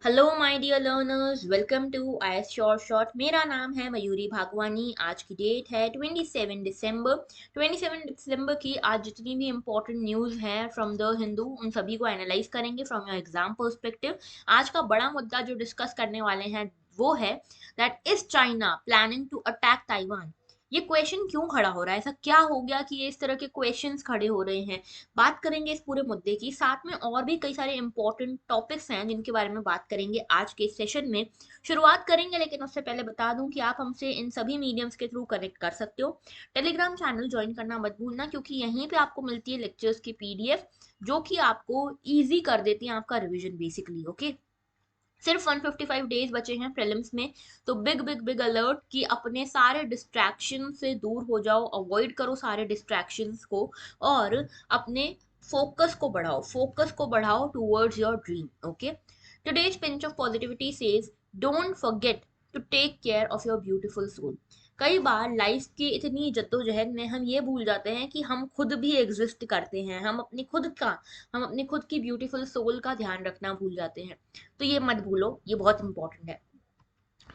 Hello my dear learners, welcome to IAS short. मेरा नाम है मयूरी भागवानी। आज की डेट है 27 दिसंबर की। आज जितनी भी इम्पोर्टेंट न्यूज़ हैं फ्रॉम द हिंदू, उन सभी को एनालाइज करेंगे फ्रॉम योर एग्जाम पर्सपेक्टिव। आज का बड़ा मुद्दा जो डिस्कस करने वाले हैं वो है that is China planning to attack Taiwan. ये क्वेश्चन क्यों खड़ा हो रहा है, ऐसा क्या हो गया कि ये इस तरह के क्वेश्चंस खड़े हो रहे हैं। बात करेंगे इस पूरे मुद्दे की, साथ में और भी कई सारे इंपॉर्टेंट टॉपिक्स हैं जिनके बारे में बात करेंगे आज के सेशन में। शुरुआत करेंगे, लेकिन उससे पहले बता दूं कि आप हमसे इन सभी मीडियम्स के थ्रू कनेक्ट कर सकते हो। टेलीग्राम चैनल ज्वाइन करना मत भूलना, क्योंकि यहीं पे आपको मिलती है लेक्चर्स की पीडीएफ, जो कि आपको ईजी कर देती है आपका रिविजन बेसिकली। ओके, सिर्फ 155 डेज बचे हैं प्रीलिम्स में, तो बिग बिग बिग अलर्ट कि अपने सारे डिस्ट्रैक्शन से दूर हो जाओ, अवॉइड करो सारे डिस्ट्रैक्शंस को, और अपने फोकस को बढ़ाओ towards your dream. Okay, today's pinch of positivity says don't forget to take care of your beautiful soul. कई बार लाइफ की इतनी जद्दोजहद में हम ये भूल जाते हैं कि हम खुद भी एग्जिस्ट करते हैं, हम अपनी खुद की ब्यूटीफुल सोल का ध्यान रखना भूल जाते हैं। तो ये मत भूलो, ये बहुत इंपॉर्टेंट है।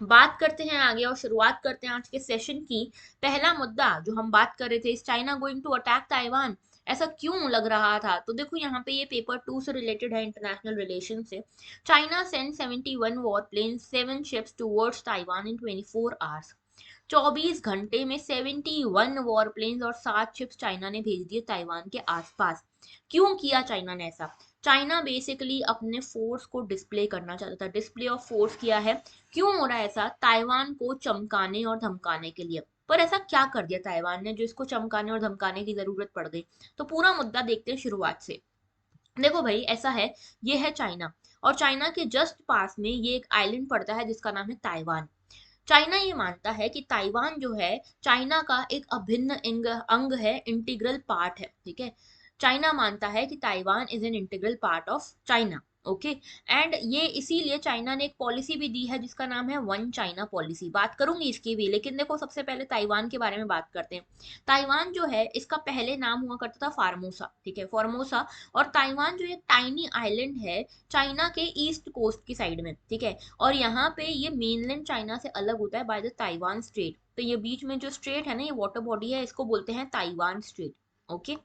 बात करते हैं आगे और शुरुआत करते हैं आज के सेशन की। पहला मुद्दा जो हम बात कर रहे थे, is China going to attack Taiwan, ऐसा क्यों लग रहा था? तो देखो, यहाँ पे ये पेपर 2 से रिलेटेड है, इंटरनेशनल रिलेशन से। China send 71 war plane 7 ships towards Taiwan in 24 hours. 24 घंटे में 71 वॉर प्लेन्स और 7 शिप्स चाइना ने भेज दिए ताइवान के आसपास। क्यों किया चाइना ने ऐसा? चाइना बेसिकली अपने फोर्स को डिस्प्ले करना चाहता था, डिस्प्ले ऑफ फोर्स किया है। क्यों हो रहा है ऐसा? ताइवान को चमकाने और धमकाने के लिए। पर ऐसा क्या कर दिया ताइवान ने जो इसको चमकाने और धमकाने की जरूरत पड़ गई? तो पूरा मुद्दा देखते हैं शुरुआत से। देखो भाई, ऐसा है, ये है चाइना, और चाइना के जस्ट पास में ये एक आइलैंड पड़ता है जिसका नाम है ताइवान। चाइना ये मानता है कि ताइवान जो है चाइना का एक अभिन्न अंग है, इंटीग्रल पार्ट है। ठीक है, चाइना मानता है कि Taiwan is an integral part of China. Okay, and ये इसीलिए चाइना ने एक पॉलिसी भी दी है जिसका नाम है वन चाइना पॉलिसी। बात करूंगी इसकी भी, लेकिन देखो सबसे पहले ताइवान के बारे में बात करते हैं। ताइवान जो है, इसका पहले नाम हुआ करता था फार्मोसा। ठीक है, फार्मोसा। और ताइवान जो एक टाइनी आइलैंड है चाइना के ईस्ट कोस्ट की साइड में। ठीक है, और यहाँ पे ये मेनलैंड चाइना से अलग होता है बाय द ताइवान स्ट्रेट। तो ये बीच में जो स्ट्रेट है ना, ये वाटर बॉडी है, इसको बोलते हैं ताइवान स्ट्रेट। ओके,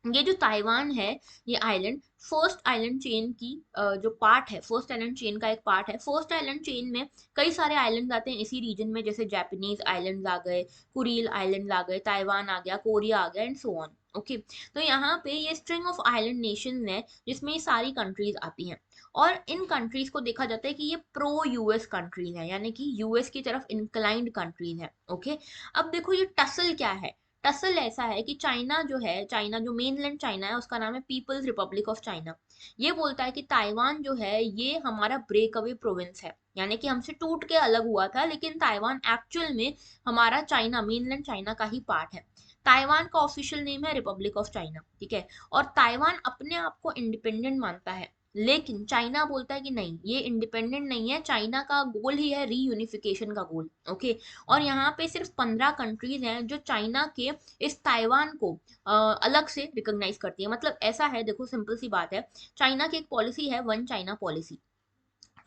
ये जो ताइवान है, ये आइलैंड फर्स्ट आइलैंड चेन की जो पार्ट है, फर्स्ट आइलैंड चेन का एक पार्ट है। फर्स्ट आइलैंड चेन में कई सारे आइलैंड आते हैं इसी रीजन में, जैसे जापानीज आइलैंड आ गए, कुरील आइलैंड आ गए, ताइवान आ गया, कोरिया आ गया, एंड सो ऑन। ओके, तो यहाँ पे ये स्ट्रिंग ऑफ आइलैंड नेशन है जिसमें ये सारी कंट्रीज आती हैं। और इन कंट्रीज को देखा जाता है कि ये प्रो यूएस कंट्रीज है, यानी कि यूएस की तरफ इंक्लाइंड कंट्रीज है। ओके, अब देखो ये टसल क्या है। टसल ऐसा है कि चाइना जो है, चाइना जो मेनलैंड चाइना है, उसका नाम है पीपल्स रिपब्लिक ऑफ चाइना। ये बोलता है कि ताइवान जो है ये हमारा ब्रेक अवे प्रोविंस है, यानी कि हमसे टूट के अलग हुआ था, लेकिन ताइवान एक्चुअल में हमारा चाइना, मेनलैंड चाइना का ही पार्ट है। ताइवान का ऑफिशियल नेम है रिपब्लिक ऑफ चाइना। ठीक है, और ताइवान अपने आप को इंडिपेंडेंट मानता है, लेकिन चाइना बोलता है कि नहीं, ये इंडिपेंडेंट नहीं है, चाइना का गोल ही है रीयूनिफिकेशन का गोल। ओके, और यहाँ पे सिर्फ 15 कंट्रीज हैं जो चाइना के इस ताइवान को अलग से रिकॉग्नाइज करती है। मतलब ऐसा है, देखो सिंपल सी बात है, चाइना की एक पॉलिसी है वन चाइना पॉलिसी।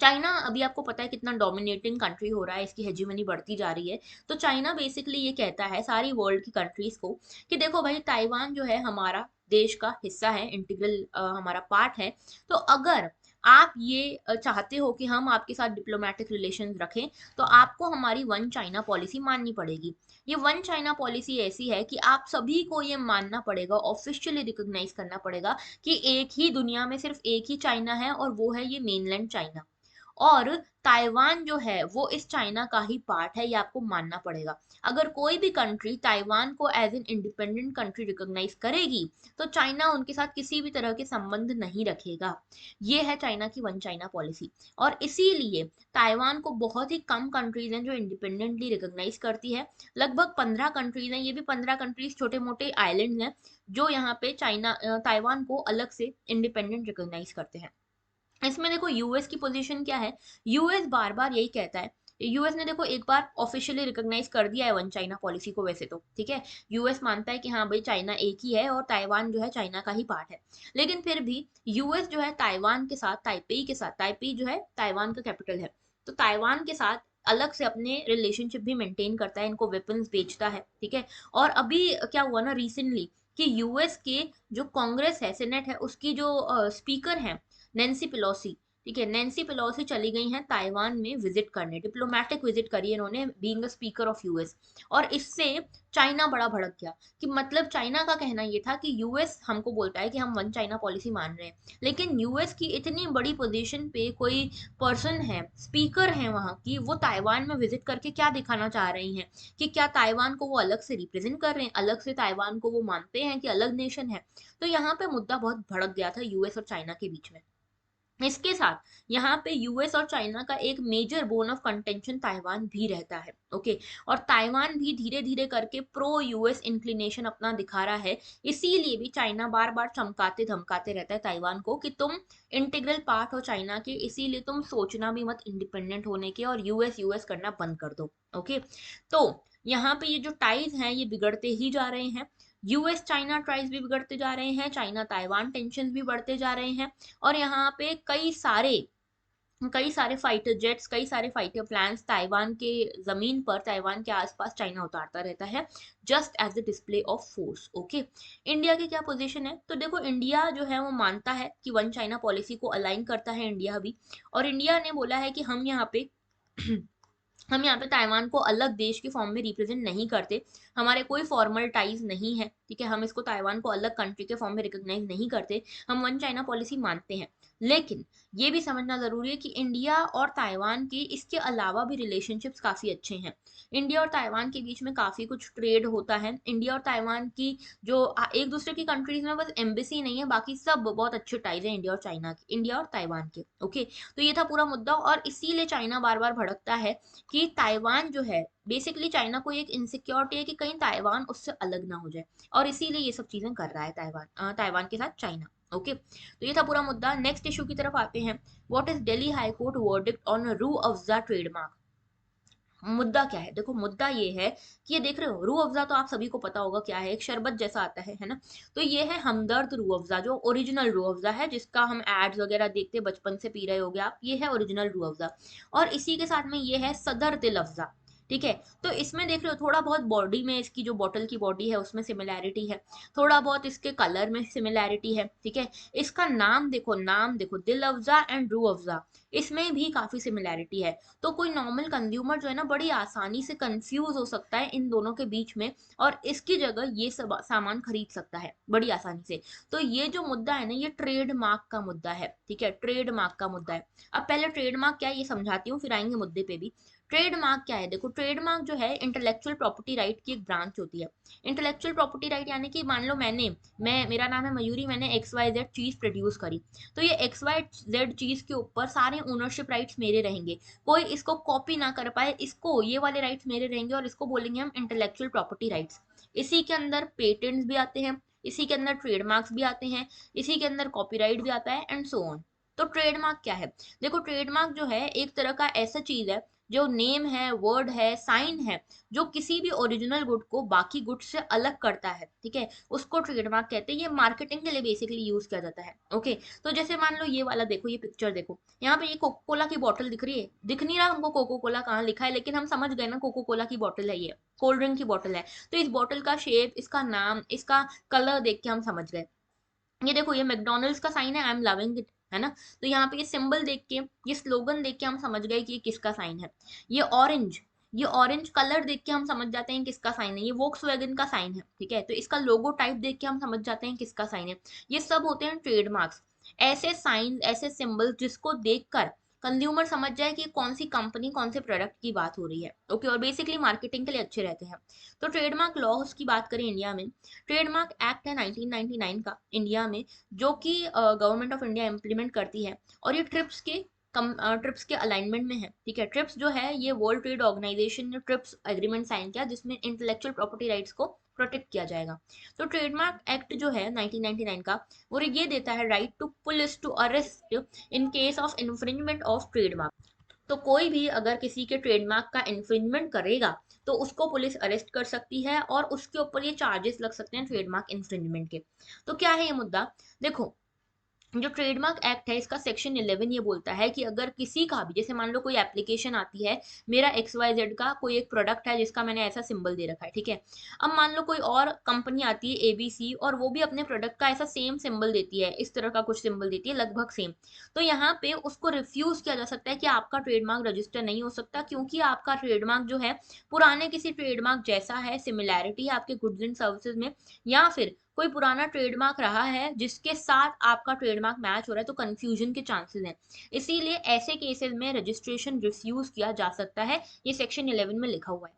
चाइना अभी आपको पता है कितना डोमिनेटिंग कंट्री हो रहा है, इसकी हेजिमनी बढ़ती जा रही है। तो चाइना बेसिकली ये कहता है सारी वर्ल्ड की कंट्रीज को कि देखो भाई, ताइवान जो है हमारा देश का हिस्सा है, इंटीग्रल हमारा पार्ट है। तो अगर आप ये चाहते हो कि हम आपके साथ डिप्लोमेटिक रिलेशन रखें, तो आपको हमारी वन चाइना पॉलिसी माननी पड़ेगी। ये वन चाइना पॉलिसी ऐसी है कि आप सभी को ये मानना पड़ेगा, ऑफिशियली रिकॉग्नाइज करना पड़ेगा कि एक ही दुनिया में सिर्फ एक ही चाइना है, और वो है ये मेनलैंड चाइना। और ताइवान जो है वो इस चाइना का ही पार्ट है, ये आपको मानना पड़ेगा। अगर कोई भी कंट्री ताइवान को as an independent country recognise करेगी, तो चाइना उनके साथ किसी भी तरह के संबंध नहीं रखेगा। ये है चाइना की वन चाइना पॉलिसी। और इसीलिए ताइवान को बहुत ही कम कंट्रीज हैं जो इंडिपेंडेंटली रिकॉग्नाइज करती है। लगभग 15 कंट्रीज हैं, ये भी 15 कंट्रीज छोटे मोटे आइलैंड हैं जो यहाँ पे चाइना ताइवान को अलग से इंडिपेंडेंट रिकॉग्नाइज करते हैं। इसमें देखो यूएस की पोजीशन क्या है। यूएस बार बार यही कहता है यूएस ने देखो एक बार ऑफिशियली रिकॉग्नाइज कर दिया है वन चाइना पॉलिसी को वैसे तो, ठीक है। यूएस मानता है कि हाँ भाई चाइना एक ही है और ताइवान जो है चाइना का ही पार्ट है। लेकिन फिर भी यूएस जो है ताइवान के साथ, ताइपेई के साथ, ताइपेई जो है ताइवान का कैपिटल है, तो ताइवान के साथ अलग से अपने रिलेशनशिप भी मेंटेन करता है, इनको वेपन्स बेचता है, ठीक है। और अभी क्या हुआ ना रिसेंटली कि यूएस के जो कांग्रेस है, सेनेट है, उसकी जो स्पीकर है नैन्सी पेलोसी, ठीक है, नैन्सी पेलोसी चली गई हैं ताइवान में विजिट करने, डिप्लोमेटिक विजिट करी है इन्होंने being a speaker of US. और इससे चाइना बड़ा भड़क गया कि मतलब चाइना का कहना ये था कि यूएस हमको बोलता है कि हम वन चाइना पॉलिसी मान रहे हैं, लेकिन यूएस की इतनी बड़ी पोजीशन पे कोई पर्सन है, स्पीकर है वहां की, वो ताइवान में विजिट करके क्या दिखाना चाह रही हैं कि क्या ताइवान को वो अलग से रिप्रेजेंट कर रहे हैं, अलग से ताइवान को वो मानते हैं कि अलग नेशन है। तो यहाँ पे मुद्दा बहुत भड़क गया था यूएस और चाइना के बीच में। इसके साथ यहाँ पे यूएस और चाइना का एक major bone of contention Taiwan भी रहता है, ओके। और ताइवान भी धीरे धीरे करके प्रो यूएस इंक्लिनेशन अपना दिखा रहा है, इसीलिए भी चाइना बार बार चमकाते धमकाते रहता है ताइवान को कि तुम इंटीग्रल पार्ट हो चाइना के, इसीलिए तुम सोचना भी मत इंडिपेंडेंट होने के और यूएस यूएस करना बंद कर दो, ओके। तो यहाँ पे ये जो टाइज हैं ये बिगड़ते ही जा रहे हैं, यूएस चाइना ट्राइज भी बिगड़ते जा रहे हैं, चाइना ताइवान टेंशन भी बढ़ते जा रहे हैं। और यहाँ पे कई सारे फाइटर जेट्स, कई सारे फाइटर प्लान्स ताइवान के जमीन पर, ताइवान के आसपास चाइना उतारता रहता है just as the display of force, okay. India की क्या पोजीशन है, तो देखो इंडिया जो है वो मानता है कि वन चाइना पॉलिसी को अलाइन करता है इंडिया भी। और इंडिया ने बोला है कि हम यहाँ पे हम यहाँ पे ताइवान को अलग देश के फॉर्म में रिप्रेजेंट नहीं करते, हमारे कोई फॉर्मल टाइज नहीं है, ठीक है, हम इसको ताइवान को अलग कंट्री के फॉर्म में रिकॉग्नाइज नहीं करते, हम वन चाइना पॉलिसी मानते हैं। लेकिन ये भी समझना जरूरी है कि इंडिया और ताइवान के इसके अलावा भी रिलेशनशिप्स काफी अच्छे हैं। इंडिया और ताइवान के बीच में काफी कुछ ट्रेड होता है, इंडिया और ताइवान की जो एक दूसरे की कंट्रीज में बस एम्बेसी नहीं है, बाकी सब बहुत अच्छे टाइज है इंडिया और चाइना के, इंडिया और ताइवान के, ओके। तो ये था पूरा मुद्दा और इसीलिए चाइना बार बार भड़कता है कि ताइवान जो है, बेसिकली चाइना को एक इनसिक्योरिटी है कि कहीं ताइवान उससे अलग ना हो जाए, और इसीलिए ये सब चीजें कर रहा है ताइवान के साथ चाइना, ओके। तो ये था पूरा मुद्दा। नेक्स्ट इशू की तरफ आते हैं। What is Delhi high court verdict on रू अफ़ज़ा ट्रेडमार्क। मुद्दा क्या है, देखो मुद्दा ये है कि ये देख रहे हो रू अफ़ज़ा, तो आप सभी को पता होगा क्या है, एक शरबत जैसा आता है ना। तो ये है हमदर्द रू अफ़ज़ा, जो ओरिजिनल रू अफ़ज़ा है जिसका हम एड्स वगैरह देखते बचपन से पी रहे होगे आप, ये है ओरिजिनल रू अफ़ज़ा। और इसी के साथ में ये है सदर तिल अफ़ज़ा, ठीक है। तो इसमें देख रहे हो थोड़ा बहुत बॉडी में, इसकी जो बॉटल की बॉडी है उसमें सिमिलैरिटी है, थोड़ा बहुत इसके कलर में सिमिलैरिटी है, ठीक है। इसका नाम देखो दिल अफ़ज़ा एंड रू अफ़ज़ा, इसमें भी काफी सिमिलैरिटी है। तो कोई नॉर्मल कंज्यूमर जो है ना बड़ी आसानी से कंफ्यूज हो सकता है इन दोनों के बीच में, और इसकी जगह ये सब सामान खरीद सकता है बड़ी आसानी से। तो ये जो मुद्दा है ना ये ट्रेडमार्क का मुद्दा है, ठीक है, ट्रेडमार्क का मुद्दा है। अब पहले ट्रेडमार्क क्या है ये समझाती हूँ, फिर आएंगे मुद्दे पे भी। ट्रेडमार्क क्या है, देखो ट्रेडमार्क जो है इंटेलेक्चुअल प्रॉपर्टी राइट की एक ब्रांच होती है। इंटेलेक्चुअल प्रॉपर्टी राइट यानी कि मान लो मेरा नाम है मयूरी, मैंने एक्स वाई जेड चीज प्रोड्यूस करी, तो ये एक्स वाई जेड चीज के ऊपर सारे ओनरशिप राइट्स मेरे रहेंगे, कोई इसको कॉपी ना कर पाए, इसको ये वाले राइट्स मेरे रहेंगे, और इसको बोलेंगे हम इंटेलेक्चुअल प्रॉपर्टी राइट्स। इसी के अंदर पेटेंट्स भी आते हैं, इसी के अंदर ट्रेडमार्क्स भी आते हैं, इसी के अंदर कॉपीराइट भी आता है एंड सो ऑन। तो ट्रेडमार्क क्या है, देखो ट्रेडमार्क जो है एक तरह का ऐसा चीज है जो नेम है, वर्ड है, साइन है, जो किसी भी ओरिजिनल गुड को बाकी गुड से अलग करता है, ठीक है, उसको ट्रेडमार्क कहते हैं। ये मार्केटिंग के लिए बेसिकली यूज किया जाता है, ओके। तो जैसे मान लो ये वाला देखो, ये पिक्चर देखो, यहाँ पे ये कोको कोला की बोतल दिख रही है, दिख नहीं रहा हमको कोको कोला कहाँ लिखा है, लेकिन हम समझ गए ना कोको कोला की बोतल है, ये कोल्ड ड्रिंक की बोतल है। तो इस बोतल का शेप, इसका नाम, इसका कलर देख के हम समझ गए। ये देखो ये मैकडोनल्ड्स का साइन है, आई एम लविंग इट, है ना। तो यहाँ पे ये सिंबल देख के, ये स्लोगन देख के हम समझ गए कि ये किसका साइन है। ये ऑरेंज, ये ऑरेंज कलर देख के हम समझ जाते हैं किसका साइन है, ये वोक्सवैगन का साइन है, ठीक है। तो इसका लोगो टाइप देख के हम समझ जाते हैं किसका साइन है। ये सब होते हैं ट्रेडमार्क्स, ऐसे साइन, ऐसे सिंबल जिसको देखकर कंज्यूमर समझ जाए कि कौन सी कंपनी, कौन से प्रोडक्ट की बात हो रही है, ओके। और बेसिकली मार्केटिंग के लिए अच्छे रहते हैं। तो ट्रेडमार्क लॉज की बात करें इंडिया में, ट्रेडमार्क एक्ट है 1999 का इंडिया में, जो कि गवर्नमेंट ऑफ इंडिया इम्प्लीमेंट करती है, और ये ट्रिप्स के अलाइनमेंट में है, ठीक है। ट्रिप्स जो है ये वर्ल्ड ट्रेड ऑर्गेनाइजेशन ने ट्रिप्स एग्रीमेंट साइन किया जिसमें इंटेलेक्चुअल प्रॉपर्टी राइट्स को प्रोटेक्ट किया जाएगा। तो ट्रेडमार्क एक्ट जो है 1999 का, वो ये देता है right to police to arrest in case of infringement of trademark. तो कोई भी अगर किसी के ट्रेडमार्क का इन्फ्रिंजमेंट करेगा तो उसको पुलिस अरेस्ट कर सकती है और उसके ऊपर ये चार्जेस लग सकते हैं ट्रेडमार्क इन्फ्रिंजमेंट के। तो क्या है ये मुद्दा? देखो, जो ट्रेडमार्क एक्ट है इसका सेक्शन 11 ये बोलता है कि अगर किसी का भी, जैसे मान लो कोई एप्लीकेशन आती है, मेरा XYZ का कोई एक प्रोडक्ट है जिसका मैंने ऐसा सिंबल दे रखा है, ठीक है। अब मान लो कोई और कंपनी आती है ABC और वो भी अपने प्रोडक्ट का ऐसा सेम सिंबल देती है, इस तरह का कुछ सिंबल देती है लगभग सेम। तो यहाँ पे उसको रिफ्यूज किया जा सकता है कि आपका ट्रेडमार्क रजिस्टर नहीं हो सकता, क्योंकि आपका ट्रेडमार्क जो है पुराने किसी ट्रेडमार्क जैसा है, सिमिलैरिटी है आपके गुड्स एंड सर्विसेज में, या फिर कोई पुराना ट्रेडमार्क रहा है जिसके साथ आपका ट्रेडमार्क मैच हो रहा है, तो कंफ्यूजन के चांसेस हैं। इसीलिए ऐसे केसेस में रजिस्ट्रेशन रिफ्यूज किया जा सकता है, ये सेक्शन 11 में लिखा हुआ है।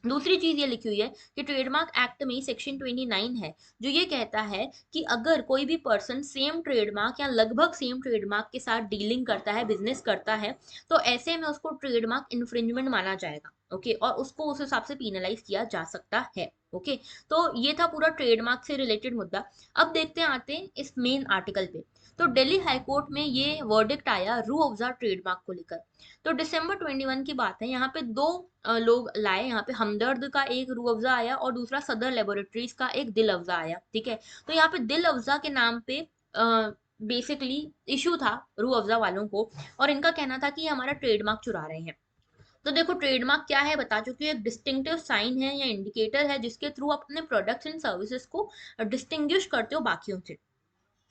दूसरी चीज ये लिखी हुई है कि ट्रेडमार्क एक्ट में सेक्शन 29 है, जो ये कहता है कि अगर कोई भी पर्सन सेम ट्रेडमार्क या लगभग सेम ट्रेडमार्क के साथ डीलिंग करता है, बिजनेस करता है, तो ऐसे में उसको ट्रेडमार्क इन्फ्रिंजमेंट माना जाएगा। ओके, और उसको उस हिसाब से पीनलाइज किया जा सकता है। ओके, तो ये था पूरा ट्रेडमार्क से रिलेटेड मुद्दा। अब देखते हैं, आते हैं इस मेन आर्टिकल पे। तो दिल्ली हाईकोर्ट में ये वर्डिक्ट आया रू अफ़ज़ा ट्रेडमार्क को लेकर। तो दिसंबर 21 की बात है, यहाँ पे दो लोग लाए, यहाँ पे हमदर्द का एक रूह अफ़ज़ा आया और दूसरा सदर लेबोरेटरीज का एक दिल अफ़ज़ा आया, ठीक है। तो यहाँ पे दिल अफ़ज़ा के नाम पे बेसिकली इशू था रूह अफ़ज़ा वालों को, और इनका कहना था कि ये हमारा ट्रेडमार्क चुरा रहे हैं। तो देखो, ट्रेडमार्क क्या है बता चुकी हूँ, एक डिस्टिंक्टिव साइन है या इंडिकेटर है जिसके थ्रू आप अपने प्रोडक्ट्स एंड सर्विसेज को डिस्टिंग्विश करते हो बाकियों से।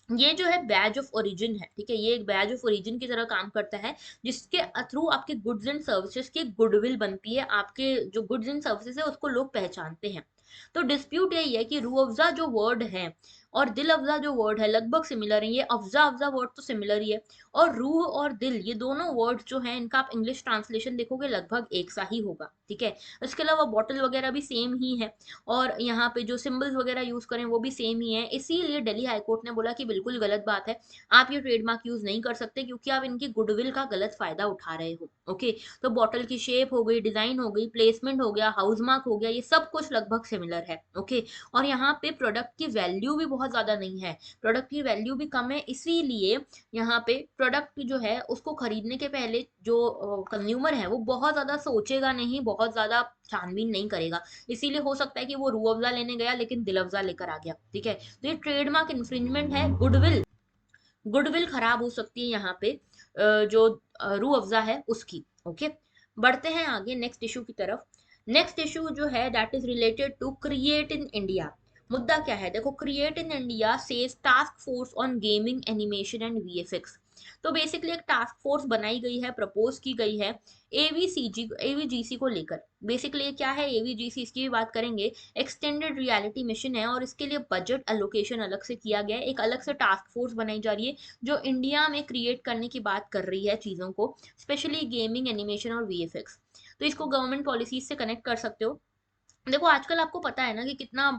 ये जो है बैज ऑफ ओरिजिन है, ठीक है, ये एक बैज ऑफ ओरिजिन की तरह काम करता है, जिसके थ्रू आपके गुड्स एंड सर्विसेज की गुडविल बनती है, आपके जो गुड्स एंड सर्विसेज है उसको लोग पहचानते हैं। तो डिस्प्यूट यही है कि रूह अफ़ज़ा जो वर्ड है और दिल अफ़ज़ा जो वर्ड है लगभग सिमिलर है, ये अफ़ज़ा अफ़ज़ा वर्ड तो सिमिलर ही है, और रूह और दिल ये दोनों वर्ड जो हैं इनका आप इंग्लिश ट्रांसलेशन देखोगे लगभग एक सा ही होगा, ठीक है। इसके अलावा बॉटल वगैरह भी सेम ही है, और यहाँ पे जो सिंबल्स वगैरह यूज करें वो भी सेम ही है। इसीलिए दिल्ली हाईकोर्ट ने बोला कि बिल्कुल गलत बात है, आप ये ट्रेडमार्क यूज नहीं कर सकते, क्योंकि आप इनकी गुडविल का गलत फायदा उठा रहे हो। ओके, तो बॉटल की शेप हो गई, डिजाइन हो गई, प्लेसमेंट हो गया, हाउस मार्क हो गया, ये सब कुछ लगभग सिमिलर है। ओके, और यहाँ पे प्रोडक्ट की वैल्यू भी बहुत ज्यादा नहीं है, प्रोडक्ट की वैल्यू भी कम है, इसीलिए यहाँ पे प्रोडक्ट जो है उसको खरीदने के पहले जो कंज्यूमर है वो बहुत ज्यादा सोचेगा नहीं, बहुत ज्यादा छानबीन नहीं करेगा। इसीलिए हो सकता है कि वो रूह अफ़ज़ा लेने गया लेकिन दिल अफ़ज़ा लेकर आ गया, ठीक है। तो ये ट्रेडमार्क इन्फ्रिंजमेंट है, गुडविल गुडविल खराब हो सकती है यहाँ पे जो रूह अफ़ज़ा है उसकी। ओके, बढ़ते हैं आगे नेक्स्ट इशू की तरफ। नेक्स्ट इशू जो है that is related to create in India. मुद्दा क्या है? देखो, create in India says task force on gaming animation and VFX। तो बेसिकली एक टास्क फोर्स बनाई गई है, प्रपोज की गई है AVGC को लेकर। बेसिकली क्या है AVGC, इसकी भी बात करेंगे। एक्सटेंडेड रियलिटी मिशन है और इसके लिए बजट अलोकेशन अलग से किया गया है, एक अलग से टास्क फोर्स बनाई जा रही है जो इंडिया में क्रिएट करने की बात कर रही है चीज़ों को, स्पेशली गेमिंग एनिमेशन और VFX। तो इसको गवर्नमेंट पॉलिसीज से कनेक्ट कर सकते हो। देखो, आजकल आपको पता है ना कि कितना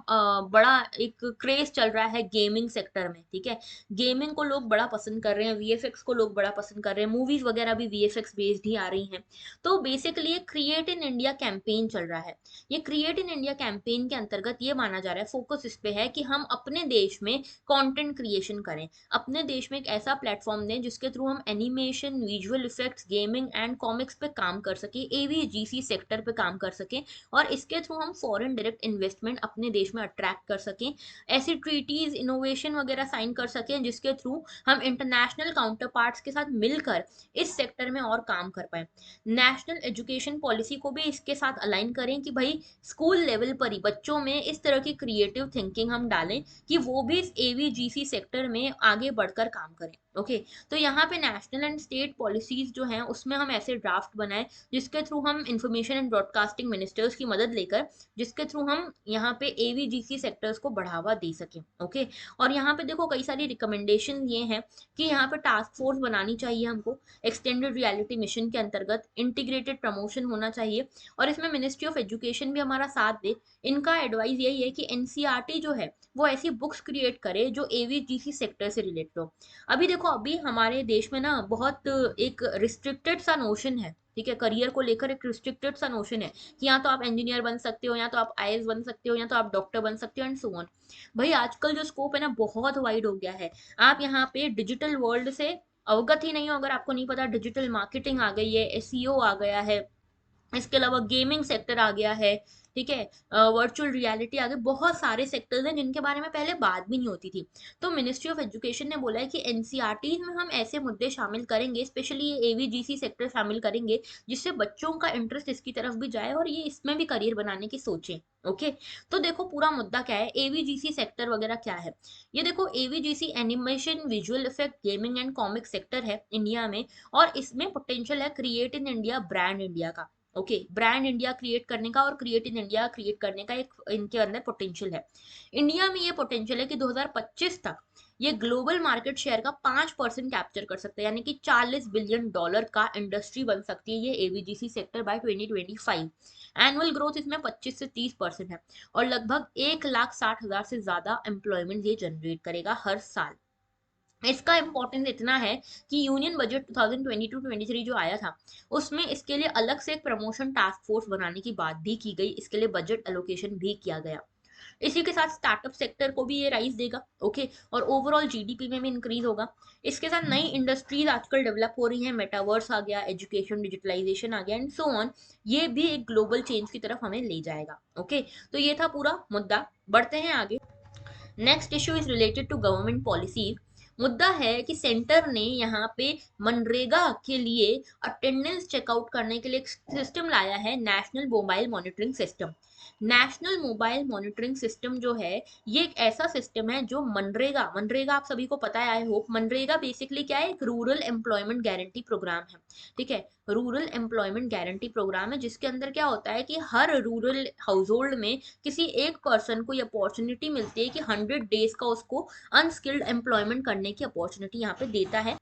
बड़ा एक क्रेज चल रहा है गेमिंग सेक्टर में, ठीक है। गेमिंग को लोग बड़ा पसंद कर रहे हैं, VFX को लोग बड़ा पसंद कर रहे हैं, मूवीज वगैरह भी VFX बेस्ड ही आ रही हैं। तो बेसिकली ये क्रिएट इन इंडिया कैंपेन चल रहा है। ये क्रिएट इन इंडिया कैंपेन के अंतर्गत ये माना जा रहा है, फोकस इस पे है कि हम अपने देश में कंटेंट क्रिएशन करें, अपने देश में एक ऐसा प्लेटफॉर्म दें जिसके थ्रू हम animation, visual effects, gaming and comics पे काम कर सके, AVGC सेक्टर पे काम कर सके, और इसके थ्रू हम फॉरेन डायरेक्ट इन्वेस्टमेंट अपने देश में अट्रैक्ट कर सकें, ऐसी ट्रीटीज, इनोवेशन वगैरह साइन कर सकें जिसके थ्रू हम इंटरनेशनल काउंटर पार्ट्स के साथ मिलकर इस सेक्टर में और काम कर पाए। नेशनल एजुकेशन पॉलिसी को भी इसके साथ अलाइन करें कि भाई स्कूल लेवल पर ही बच्चों में इस तरह की क्रिएटिव थिंकिंग हम डालें कि वो भी इस AVGC सेक्टर में आगे बढ़कर काम करें। ओके, तो यहाँ पे नेशनल एंड स्टेट पॉलिसीज जो हैं उसमें हम ऐसे ड्राफ्ट बनाए जिसके थ्रू हम इंफॉर्मेशन एंड ब्रॉडकास्टिंग मिनिस्टर्स की मदद लेकर, जिसके थ्रू हम यहाँ पे AVGC सेक्टर्स को बढ़ावा दे सकें। ओके, और यहाँ पे देखो कई सारी रिकमेंडेशन ये हैं कि यहाँ पे टास्क फोर्स बनानी चाहिए हमको, एक्सटेंडेड रियलिटी मिशन के अंतर्गत इंटीग्रेटेड प्रमोशन होना चाहिए, और इसमें मिनिस्ट्री ऑफ एजुकेशन भी हमारा साथ दे। इनका एडवाइस यही है कि NCERT जो है वो ऐसी बुक्स क्रिएट करे जो AVGC सेक्टर से रिलेटेड हो। अभी देखो, अभी हमारे देश में ना बहुत एक रिस्ट्रिक्टेड सा नोशन है, ठीक है, करियर को लेकर एक रिस्ट्रिक्टेड सा नोशन है कि या तो आप इंजीनियर बन सकते हो, या तो आप IAS बन सकते हो, या तो आप डॉक्टर बन सकते हो, एंड सो ऑन। भाई आजकल जो स्कोप है ना बहुत वाइड हो गया है। आप यहाँ पे डिजिटल वर्ल्ड से अवगत ही नहीं हो, अगर आपको नहीं पता, डिजिटल मार्केटिंग आ गई है, एसईओ आ गया है, इसके अलावा गेमिंग सेक्टर आ गया है, ठीक है, वर्चुअल रियलिटी आ गई, बहुत सारे सेक्टर्स हैं जिनके बारे में पहले बात भी नहीं होती थी। तो मिनिस्ट्री ऑफ एजुकेशन ने बोला है कि एनसीईआरटी में हम ऐसे मुद्दे शामिल करेंगे, स्पेशली एवीजीसी सेक्टर शामिल करेंगे, जिससे बच्चों का इंटरेस्ट इसकी तरफ भी जाए और ये इसमें भी करियर बनाने की सोचें। ओके, तो देखो पूरा मुद्दा क्या है, एवीजीसी सेक्टर वगैरह क्या है। ये देखो, AVGC animation, visual effect, gaming and comic sector है इंडिया में, और इसमें पोटेंशियल है create in India, brand India का। ओके, ब्रांड इंडिया क्रिएट करने का और क्रिएट इन इंडिया क्रिएट करने का एक इनके अंदर पोटेंशियल है। इंडिया में ये पोटेंशियल है कि 2025 तक ये ग्लोबल मार्केट शेयर का 5% कैप्चर कर सकते हैं, यानी कि $40 बिलियन का इंडस्ट्री बन सकती है ये AVGC sector bye 2025। Annual growth इसमें 25 से 30% है, और लगभग 1,60,000 से ज्यादा एम्प्लॉयमेंट ये जनरेट करेगा हर साल। इसका इम्पोर्टेंस इतना है कि यूनियन बजट 2022-23 जो आया था, उसमें इसके लिए अलग से एक प्रमोशन टास्क फोर्स बनाने की बात भी की गई, इसके लिए बजट एलोकेशन भी किया गया। इसी के साथ स्टार्टअप सेक्टर को भी ये राइज देगा। ओके, और ओवरऑल जीडीपी में भी इंक्रीज होगा। इसके साथ नई इंडस्ट्रीज आजकल डेवलप हो रही हैं, मेटावर्स आ गया, एजुकेशन डिजिटलाइजेशन आ गया एंड सो ऑन। ये भी एक ग्लोबल चेंज की तरफ हमें ले जाएगा। ओके, तो ये था पूरा मुद्दा। बढ़ते हैं आगे। Next issue is related to government policies. मुद्दा है कि सेंटर ने यहाँ पे मनरेगा के लिए अटेंडेंस चेकआउट करने के लिए एक सिस्टम लाया है, national mobile monitoring system. National mobile monitoring system जो है, ये एक ऐसा सिस्टम है जो मनरेगा, मनरेगा आप सभी को पता है आई होप। मनरेगा बेसिकली क्या है, एक रूरल एम्प्लॉयमेंट गारंटी प्रोग्राम है, ठीक है। रूरल एम्प्लॉयमेंट गारंटी प्रोग्राम है जिसके अंदर क्या होता है कि हर रूरल हाउस होल्ड में किसी एक पर्सन को ये अपॉर्चुनिटी मिलती है कि 100 डेज का उसको अनस्किल्ड एम्प्लॉयमेंट करने की अपॉर्चुनिटी यहाँ पे देता है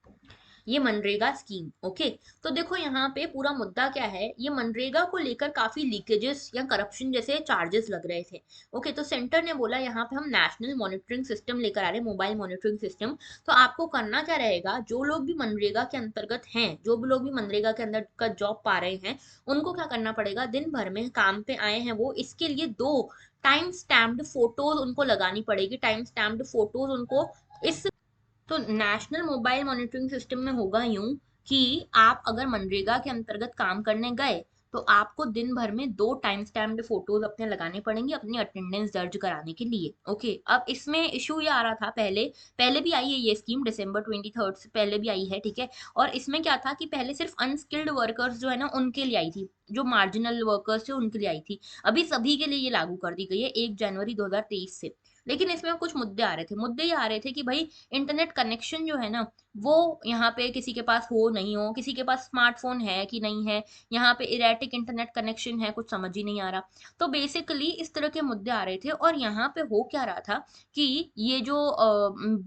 ये मनरेगा स्कीम। ओके, तो देखो यहाँ पे पूरा मुद्दा क्या है, ये मनरेगा को लेकर काफी लीकेजेस या करप्शन जैसे चार्जेस लग रहे थे। ओके, तो सेंटर ने बोला यहाँ पे हम नेशनल मॉनिटरिंग सिस्टम लेकर आ रहे हैं, मोबाइल मॉनिटरिंग सिस्टम। तो आपको करना क्या रहेगा, जो लोग भी मनरेगा के अंतर्गत हैं, जो भी लोग भी मनरेगा के अंदर का जॉब पा रहे हैं, उनको क्या करना पड़ेगा, दिन भर में काम पे आए हैं वो, इसके लिए 2 टाइम स्टैम्प्ड फोटोज उनको लगानी पड़ेगी। टाइम स्टैम्प्ड फोटोज उनको इस, तो नेशनल मोबाइल मॉनिटरिंग सिस्टम में होगा यूं कि आप अगर मनरेगा के अंतर्गत काम करने गए, तो आपको दिन भर में 2 टाइम स्टैम्प्ड फोटोज अपने लगाने पड़ेंगे अपनी अटेंडेंस दर्ज कराने के लिए। ओके, अब इसमें इशू ये आ रहा था, पहले पहले भी आई है ये स्कीम, दिसंबर 23 से पहले भी आई है, ठीक है। और इसमें क्या था कि पहले सिर्फ अनस्किल्ड वर्कर्स जो है ना उनके लिए आई थी, जो मार्जिनल वर्कर्स थे उनके लिए आई थी। अभी सभी के लिए ये लागू कर दी गई है 1 जनवरी 2023 से। लेकिन इसमें कुछ मुद्दे आ रहे थे, मुद्दे ये आ रहे थे कि भाई इंटरनेट कनेक्शन जो है ना, वो यहाँ पे किसी के पास हो नहीं हो, किसी के पास स्मार्टफोन है कि नहीं है, यहाँ पे इरेटिक इंटरनेट कनेक्शन है, कुछ समझ ही नहीं आ रहा। तो बेसिकली इस तरह के मुद्दे आ रहे थे, और यहाँ पे हो क्या रहा था कि ये जो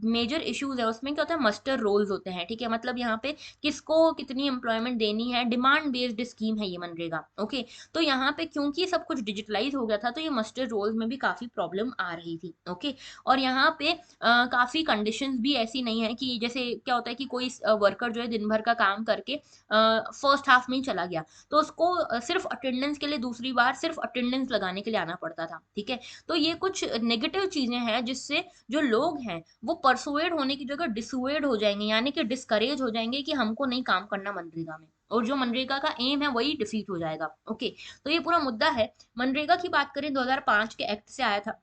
मेजर इश्यूज है उसमें क्या होता है, मस्टर रोल्स होते हैं, ठीक है। मतलब यहाँ पे किसको कितनी एम्प्लॉयमेंट देनी है, डिमांड बेस्ड स्कीम है ये मनरेगा। ओके, तो यहाँ पे क्योंकि सब कुछ डिजिटलाइज हो गया था, तो ये मस्टर रोल्स में भी काफी प्रॉब्लम आ रही थी। ओके, और यहाँ पे काफी कंडीशंस भी ऐसी नहीं है कि जैसे क्या होता है कि कोई वर्कर जो है दिन भर का काम करके फर्स्ट हाफ में ही चला गया, तो उसको सिर्फ अटेंडेंस के लिए दूसरी बार सिर्फ अटेंडेंस लगाने के लिए आना पड़ता था, ठीक है। तो ये कुछ नेगेटिव चीजें हैं जिससे जो लोग हैं वो परसुएड होने की जगह डिसुएड हो जाएंगे, यानी कि डिस्करेज हो जाएंगे कि हमको नहीं काम करना मनरेगा में, और जो मनरेगा का एम है वही डिफीट हो जाएगा। ओके, तो ये पूरा मुद्दा है। मनरेगा की बात करें, 2005 के एक्ट से आया था।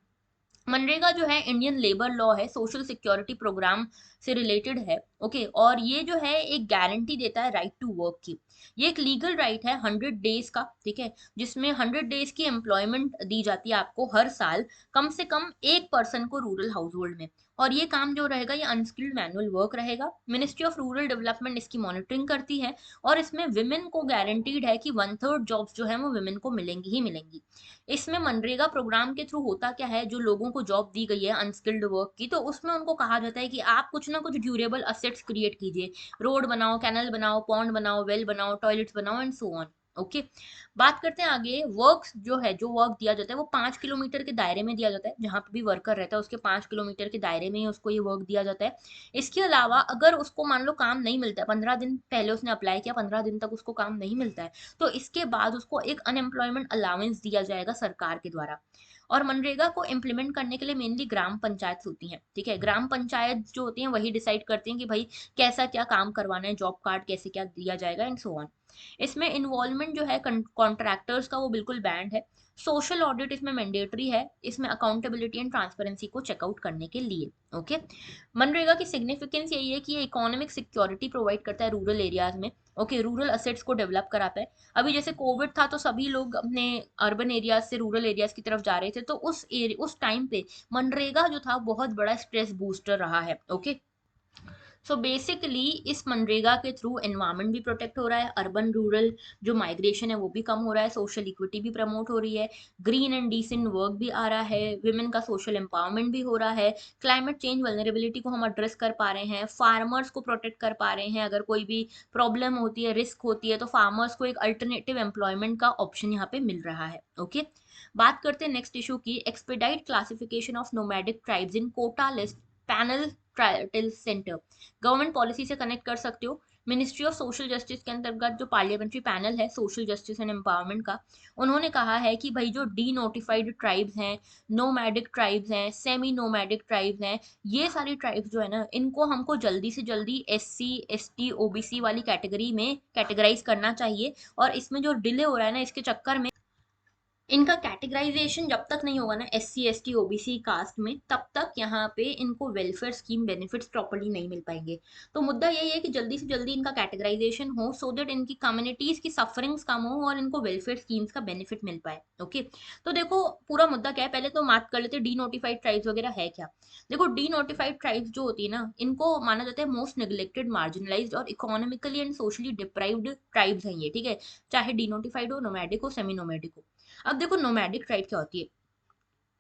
मनरेगा जो है इंडियन लेबर लॉ है, सोशल सिक्योरिटी प्रोग्राम से रिलेटेड है। ओके, और ये जो है एक गारंटी देता है राइट टू वर्क की। ये एक लीगल राइट है 100 डेज का, ठीक है, जिसमें 100 डेज की एम्प्लॉयमेंट दी जाती है आपको हर साल, कम से कम एक पर्सन को रूरल हाउस होल्ड में। और ये काम जो रहेगा ये अनस्किल्ड मैनुअल वर्क रहेगा। मिनिस्ट्री ऑफ रूरल डेवलपमेंट इसकी मॉनिटरिंग करती है, और इसमें विमेन को गारंटीड है कि 1/3 जॉब्स जो है वो विमेन को मिलेंगी ही मिलेंगी। इसमें मनरेगा प्रोग्राम के थ्रू होता क्या है, जो लोगों को जॉब दी गई है अनस्किल्ड वर्क की, तो उसमें उनको कहा जाता है कि आप कुछ ना कुछ ड्यूरेबल असेट्स क्रिएट कीजिए, रोड बनाओ, कैनल बनाओ, पॉन्ड बनाओ, वेल बनाओ, टॉयलेट्स बनाओ एंड सो ऑन। ओके, बात करते हैं आगे। वर्क जो है, जो वर्क दिया जाता है वो 5 किलोमीटर के दायरे में दिया जाता है, जहां पे भी वर्कर रहता है उसके 5 किलोमीटर के दायरे में ही उसको ये वर्क दिया जाता है। इसके अलावा अगर उसको मान लो काम नहीं मिलता है, 15 दिन पहले उसने अप्लाई किया, 15 दिन तक उसको काम नहीं मिलता है, तो इसके बाद उसको एक अनएम्प्लॉयमेंट अलाउंस दिया जाएगा सरकार के द्वारा। और मनरेगा को इम्प्लीमेंट करने के लिए मेनली ग्राम पंचायत होती हैं, ठीक है। ग्राम पंचायत जो होती हैं वही डिसाइड करती हैं कि भाई कैसा क्या काम करवाना है, जॉब कार्ड कैसे क्या दिया जाएगा एंड सो ऑन। इसमें इन्वॉल्वमेंट जो है कॉन्ट्रैक्टर्स का वो बिल्कुल बैंड है। सोशल ऑडिट इसमें मैंडेटरी है, इसमें अकाउंटेबिलिटी एंड ट्रांसपेरेंसी को चेकआउट करने के लिए। ओके। मनरेगा की सिग्निफिकेंस यही है कि ये इकोनॉमिक सिक्योरिटी प्रोवाइड करता है रूरल एरियाज में। ओके, रूरल असेट्स को डेवलप कराता है। अभी जैसे कोविड था तो सभी लोग अपने अर्बन एरियाज से रूरल एरियाज की तरफ जा रहे थे, तो उस टाइम पे मनरेगा जो था बहुत बड़ा स्ट्रेस बूस्टर रहा है। ओके। सो बेसिकली इस मनरेगा के थ्रू एनवायरनमेंट भी प्रोटेक्ट हो रहा है, अर्बन रूरल जो माइग्रेशन है वो भी कम हो रहा है, सोशल इक्विटी भी प्रमोट हो रही है, ग्रीन एंड डिसेंट वर्क भी आ रहा है, विमेन का सोशल एम्पावरमेंट भी हो रहा है, क्लाइमेट चेंज वल्नरेबिलिटी को हम एड्रेस कर पा रहे हैं, फार्मर्स को प्रोटेक्ट कर पा रहे हैं, अगर कोई भी प्रॉब्लम होती है, रिस्क होती है, तो फार्मर्स को एक अल्टरनेटिव एम्प्लॉयमेंट का ऑप्शन यहाँ पे मिल रहा है। ओके। बात करते हैं नेक्स्ट इशू की, expedite classification of nomadic tribes in quota list panel trial centre. Government policy से कनेक्ट कर सकते हो। मिनिस्ट्री ऑफ सोशल जस्टिस के अंतर्गत जो पार्लियामेंट्री पैनल है सोशल जस्टिस एंड एम्पावरमेंट का, उन्होंने कहा है कि भाई जो डी नोटिफाइड ट्राइब्स हैं, नोमैडिक ट्राइब्स हैं, सेमी नोमैडिक ट्राइब्स हैं, ये सारी ट्राइब्स जो है ना, इनको हमको जल्दी से जल्दी SC ST OBC वाली कैटेगरी में कैटेगराइज करना चाहिए। और इसमें जो डिले हो रहा है ना, इसके चक्कर में इनका कैटेगराइजेशन जब तक नहीं होगा ना SC ST OBC कास्ट में, तब तक यहाँ पे इनको वेलफेयर स्कीम बेनिफिट्स प्रॉपर्ली नहीं मिल पाएंगे। तो मुद्दा यही है कि जल्दी से जल्दी इनका कैटेगराइजेशन हो, सो दैट इनकी कम्युनिटीज की सफरिंग्स कम हो और इनको वेलफेयर स्कीम्स का बेनिफिट मिल पाए। ओके। तो देखो पूरा मुद्दा क्या है, पहले तो बात कर लेते हैं डी नोटिफाइड ट्राइब्स वगैरह है क्या। देखो डी नोटिफाइड ट्राइब्स जो होती है ना, इनको माना जाता है मोस्ट नेग्लेक्टेड, मार्जिनलाइज्ड और economically and socially deprived tribes हैं ये, ठीक है। चाहे डी नोटिफाइड हो, नोमैडिक हो, सेमी नोमैडिक हो। अब देखो नोमैडिक ट्राइब क्या होती है।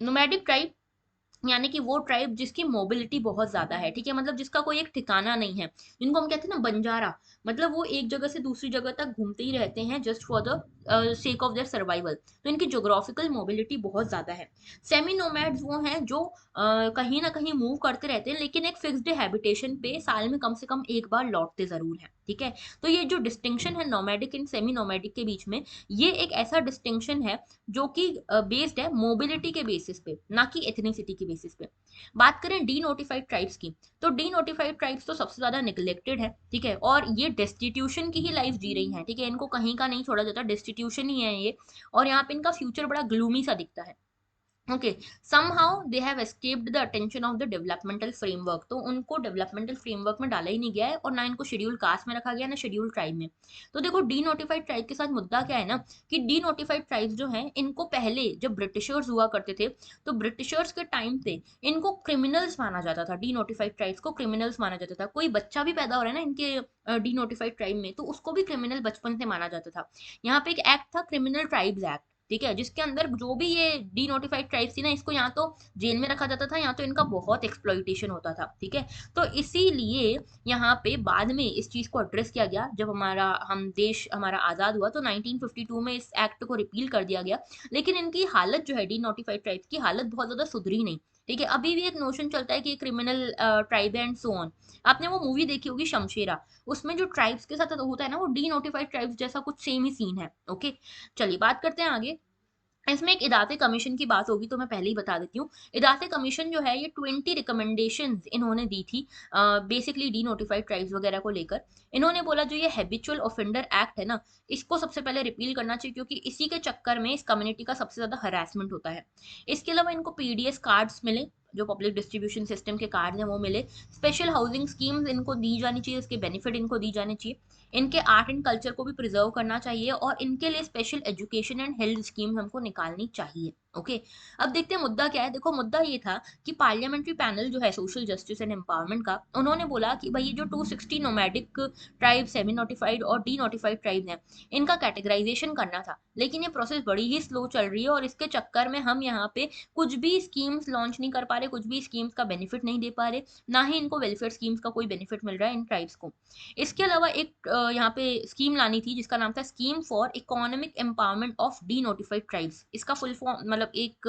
नोमैडिक ट्राइब यानी कि वो ट्राइब जिसकी मोबिलिटी बहुत ज्यादा है, ठीक है, मतलब जिसका कोई एक ठिकाना नहीं है, जिनको हम कहते हैं ना बंजारा, मतलब वो एक जगह से दूसरी जगह तक घूमते ही रहते हैं just for the sake of their survival. तो इनकी जोग्राफिकल मोबिलिटी बहुत ज्यादा है। सेमी नोमैड्स वो हैं जो कहीं ना कहीं मूव करते रहते हैं, लेकिन एक फिक्स्ड हैबिटेशन पे साल में कम से कम एक बार लौटते जरूर हैं, ठीक है। तो ये जो डिस्टिंक्शन है नोमैडिक एंड सेमी नोमैडिक के बीच में, ये एक ऐसा डिस्टिंक्शन है जो कि बेस्ड है मोबिलिटी के बेसिस पे, ना कि एथनिसिटी के बेसिस पे। बात करें डी नोटिफाइड ट्राइब्स की, तो डी नोटिफाइड ट्राइब्स तो सबसे ज्यादा निगलेक्टेड है, ठीक है, और ये डेस्टिट्यूशन की ही लाइफ जी रही है, ठीक है, इनको कहीं का नहीं छोड़ा जाता, डेस्टिट्यूशन ही है ये। और यहाँ पे इनका फ्यूचर बड़ा ग्लूमी सा दिखता है। Okay. Somehow they have escaped the attention of the developmental framework, तो उनको डेवलपमेंटल फ्रेमवर्क में डाला ही नहीं गया है, और ना इनको शेड्यूल कास्ट में रखा गया, ना शेड्यूल ट्राइब में। तो देखो डी नोटिफाइड ट्राइब के साथ मुद्दा क्या है ना, कि डी नोटिफाइड ट्राइब्स जो हैं, इनको पहले जब ब्रिटिशर्स हुआ करते थे, तो ब्रिटिशर्स के टाइम पे इनको क्रिमिनल्स माना जाता था, डी नोटिफाइड ट्राइब्स को क्रिमिनल्स माना जाता था। कोई बच्चा भी पैदा हो रहा है ना इनके डी नोटिफाइड ट्राइब में, तो उसको भी क्रिमिनल बचपन से माना जाता था। यहाँ पे एक एक्ट था, क्रिमिनल ट्राइब्स एक्ट, ठीक है, जिसके अंदर जो भी ये डी नोटिफाइड ट्राइब्स थी ना, इसको यहाँ तो जेल में रखा जाता था, यहाँ तो इनका बहुत एक्सप्लॉइटेशन होता था, ठीक है। तो इसीलिए यहाँ पे बाद में इस चीज को एड्रेस किया गया, जब हम देश हमारा आजाद हुआ, तो 1952 में इस एक्ट को रिपील कर दिया गया। लेकिन इनकी हालत जो है डी नोटिफाइड ट्राइब्स की हालत बहुत ज्यादा सुधरी नहीं, ठीक है। अभी भी एक नोशन चलता है कि criminal tribe and so on. आपने वो मूवी देखी होगी शमशेरा, उसमें जो ट्राइब्स के साथ होता है ना, वो डी नोटिफाइड ट्राइब्स जैसा कुछ सेम ही सीन है। ओके। चलिए बात करते हैं आगे। इसमें एक इदाते कमीशन की बात होगी, तो मैं पहले ही बता देती हूँ। इदाते कमीशन जो है ये 20 रिकमेंडेशंस इन्होंने दी थी, बेसिकली डी नोटिफाइड ट्राइब्स वगैरह को लेकर। इन्होंने बोला जो ये हैबिचुअल ऑफेंडर एक्ट है ना, इसको सबसे पहले रिपील करना चाहिए, क्योंकि इसी के चक्कर में इस कम्युनिटी का सबसे ज्यादा हरासमेंट होता है। इसके अलावा इनको PDS कार्ड्स मिले, जो पब्लिक डिस्ट्रीब्यूशन सिस्टम के कार्ड हैं वो मिले। स्पेशल हाउसिंग स्कीम्स इनको दी जानी चाहिए, इसके बेनिफिट इनको दी जाने चाहिए। इनके आर्ट एंड कल्चर को भी प्रिजर्व करना चाहिए, और इनके लिए special education and health scheme हमको निकालनी चाहिए। ओके। अब देखते हैं मुद्दा क्या है। देखो मुद्दा ये था कि पार्लियामेंट्री पैनल जो है सोशल जस्टिस एंड एम्पावरमेंट का, उन्होंने बोला कि भाई ये जो 260 नोमैडिक ट्राइब, सेमी नोटिफाइड और डी नोटिफाइड ट्राइब हैं, इनका कैटेगराइजेशन करना था, लेकिन ये प्रोसेस बड़ी ही स्लो चल रही है, और इसके चक्कर में हम यहाँ पे कुछ भी स्कीम्स लॉन्च नहीं कर पा रहे, कुछ भी स्कीम्स का बेनिफिट नहीं दे पा रहे, ना ही इनको वेलफेयर स्कीम्स का कोई बेनिफिट मिल रहा है इन ट्राइब्स को। इसके अलावा एक यहाँ पे स्कीम लानी थी जिसका नाम था scheme for economic empowerment of D notified tribes. इसका फुल फॉर्म मतलब एक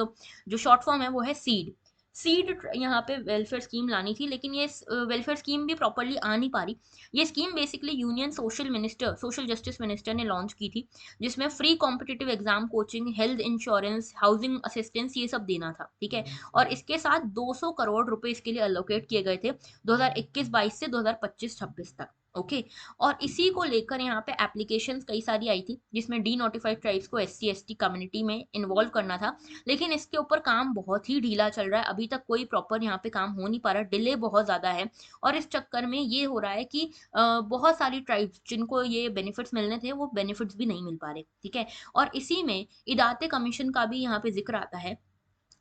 जो शॉर्ट फॉर्म है वो है सीड। सीड यहाँ पे वेलफेयर स्कीम लानी थी, लेकिन ये वेलफेयर स्कीम भी प्रॉपरली आ नहीं पा रही। ये scheme basically union social justice minister ने लॉन्च की थी, जिसमें free competitive exam coaching, health insurance, housing assistance ये सब देना था, ठीक है। और इसके साथ 200 करोड़ रुपए इसके लिए अलोकेट किए गए थे 2021-22 से 2025-26 तक, ओके। और इसी को लेकर यहाँ पे एप्लीकेशंस कई सारी आई थी, जिसमें डी नोटिफाइड ट्राइब्स को SC ST कम्युनिटी में इन्वॉल्व करना था। लेकिन इसके ऊपर काम बहुत ही ढीला चल रहा है, अभी तक कोई प्रॉपर यहाँ पे काम हो नहीं पा रहा, डिले बहुत ज्यादा है। और इस चक्कर में ये हो रहा है कि बहुत सारी ट्राइब्स जिनको ये बेनिफिट्स मिलने थे वो बेनिफिट्स भी नहीं मिल पा रहे, ठीक है। और इसी में इदाते कमीशन का भी यहाँ पे जिक्र आता है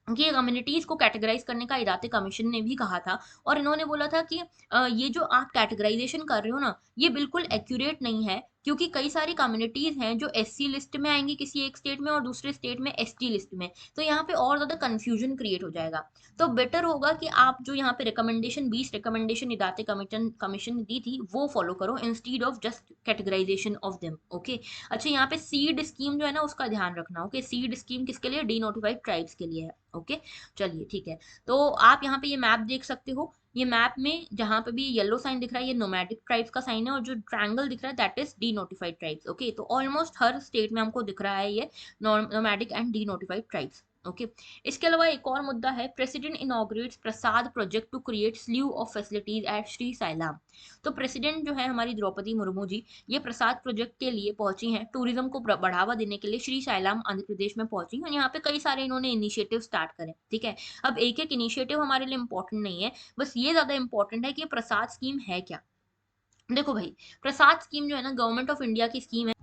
कि ये कम्युनिटीज को कैटेगराइज करने का इदाते कमीशन ने भी कहा था। और इन्होंने बोला था कि ये जो आप कैटेगराइजेशन कर रहे हो ना, ये बिल्कुल एक्यूरेट नहीं है, क्योंकि कई सारी कम्युनिटीज हैं जो SC लिस्ट में आएंगी किसी एक स्टेट में और दूसरे स्टेट में ST लिस्ट में, तो यहाँ पे और ज्यादा कंफ्यूजन क्रिएट हो जाएगा। तो बेटर होगा कि आप जो यहाँ पे रिकमेंडेशन 20 रिकमेंडेशन इदाते कमीशन ने दी थी वो फॉलो करो, instead of just categorisation of them, okay. अच्छा, यहाँ पे सीड स्कीम जो है ना उसका ध्यान रखना, ओके। सीड स्कीम किसके लिए? डी नोटिफाइड ट्राइब्स के लिए है, ओके। चलिए ठीक है, तो आप यहाँ पे ये मैप देख सकते हो। ये मैप में जहां पे भी येलो साइन दिख रहा है ये नोमैडिक ट्राइब्स का साइन है, और जो ट्रायंगल दिख रहा है that is denotified tribes, okay. तो ऑलमोस्ट हर स्टेट में हमको दिख रहा है ये nomadic and denotified tribes, okay. इसके अलावा एक और मुद्दा है, president inaugurates Prasad project to create sleeve of facilities at Shri Sailam. तो प्रेसिडेंट जो है हमारी द्रौपदी मुर्मू जी, ये प्रसाद प्रोजेक्ट के लिए पहुंची हैं, टूरिज्म को बढ़ावा देने के लिए श्री साइलाम आंध्र प्रदेश में पहुंची, और यहाँ पे कई सारे इन्होंने इनिशिएटिव स्टार्ट करे, ठीक है। अब एक एक इनिशिएटिव हमारे लिए इंपॉर्टेंट नहीं है, बस ये ज्यादा इंपॉर्टेंट है कि ये प्रसाद स्कीम है क्या। देखो भाई, प्रसाद स्कीम जो है ना गवर्नमेंट ऑफ इंडिया की स्कीम है,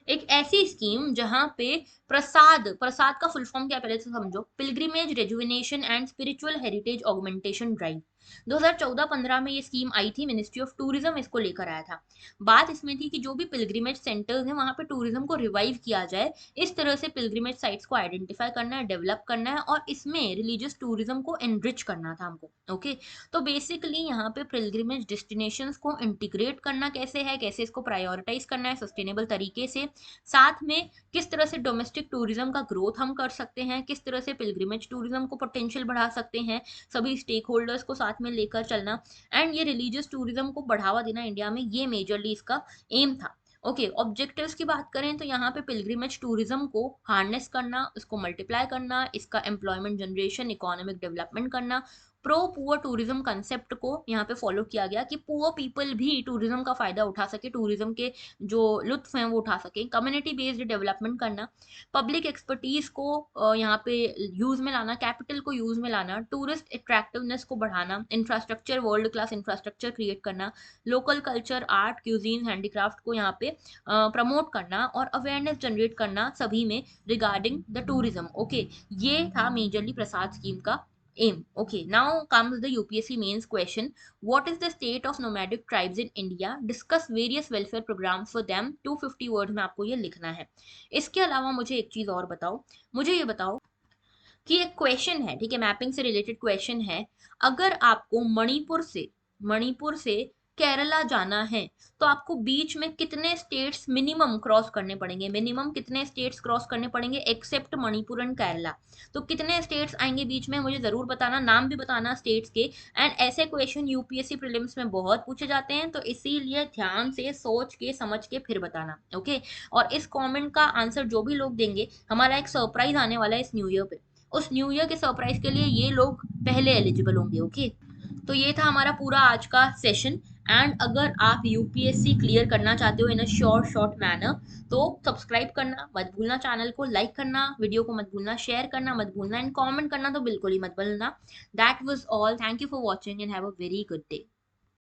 एक ऐसी स्कीम जहां पे प्रसाद, प्रसाद का फुल फॉर्म क्या है पहले से समझो, pilgrimage rejuvenation and spiritual heritage augmentation drive. 2014-15 में ये स्कीम आई थी, मिनिस्ट्री ऑफ टूरिज्म इसको लेकर आया था। बात इसमें थी कि जो भी पिलग्रिमेज सेंटर्स हैं वहां पे टूरिज्म को रिवाइव किया जाए, इस तरह से पिलग्रिमेज साइट्स को आइडेंटिफाई करना है, डेवलप करना है, और इसमें रिलीजियस टूरिज्म को एनरिच करना था हमको, ओके। तो बेसिकली यहाँ पे पिलग्रिमेज डेस्टिनेशंस को इंटीग्रेट करना कैसे है, कैसे इसको प्रायोरिटाइज करना है सस्टेनेबल तरीके से, साथ में किस तरह से डोमेस्टिक टूरिज्म का ग्रोथ हम कर सकते हैं, किस तरह से पिलग्रिमेज टूरिज्म को पोटेंशियल बढ़ा सकते हैं, सभी स्टेक होल्डर्स को साथ में लेकर चलना, एंड ये रिलीजियस टूरिज्म को बढ़ावा देना इंडिया में, ये मेजरली इसका एम था, ओके। ऑब्जेक्टिव्स की बात करें तो यहाँ पे पिलग्रिमेज टूरिज्म को हार्नेस करना, इसको मल्टीप्लाई करना, इसका एम्प्लॉयमेंट जनरेशन, इकोनॉमिक डेवलपमेंट करना, प्रो पुअर टूरिज्म कंसेप्ट को यहाँ पे फॉलो किया गया कि पुअर पीपल भी टूरिज्म का फायदा उठा सके, टूरिज्म के जो लुत्फ हैं वो उठा सके, कम्युनिटी बेस्ड डेवलपमेंट करना, पब्लिक एक्सपर्टीज को यहाँ पे यूज में लाना, कैपिटल को यूज में लाना, टूरिस्ट अट्रैक्टिवनेस को बढ़ाना, infrastructure world class infrastructure create करना, local culture, art, cuisine, handicraft को यहाँ पे प्रमोट करना, और अवेयरनेस जनरेट करना सभी में रिगार्डिंग द टूरिज्म, ओके। ये था मेजरली प्रसाद स्कीम का aim. Okay, now comes the UPSC mains question. What is the state of nomadic tribes in India? Discuss various welfare programs for them. 250 word में आपको ये लिखना है। इसके अलावा मुझे एक चीज और बताओ, मुझे ये बताओ कि एक क्वेश्चन है, ठीक है, मैपिंग से रिलेटेड क्वेश्चन है। अगर आपको मणिपुर से केरला जाना है तो आपको बीच में कितने स्टेट्स मिनिमम क्रॉस करने पड़ेंगे? मिनिमम कितने स्टेट्स क्रॉस करने पड़ेंगे एक्सेप्ट मणिपुर एंड केरला? तो कितने स्टेट्स आएंगे बीच में, मुझे जरूर बताना, नाम भी बताना स्टेट्स के। एंड ऐसे क्वेश्चन यूपीएससी प्रीलिम्स में बहुत पूछे जाते हैं, तो इसीलिए ध्यान से सोच के समझ के फिर बताना, ओके। और इस कमेंट का आंसर जो भी लोग देंगे, हमारा एक सरप्राइज आने वाला है इस न्यू ईयर पे, उस न्यू ईयर के सरप्राइज के लिए ये लोग पहले एलिजिबल होंगे, ओके। तो ये था हमारा पूरा आज का सेशन। एंड अगर आप यूपीएससी क्लियर करना चाहते हो इन अ शॉर्ट मैनर, तो सब्सक्राइब करना मत भूलना, चैनल को लाइक करना, वीडियो को मत भूलना शेयर करना मत भूलना, एंड कमेंट करना तो बिल्कुल ही मत भूलना। That was all, thank you for watching and have a very good day.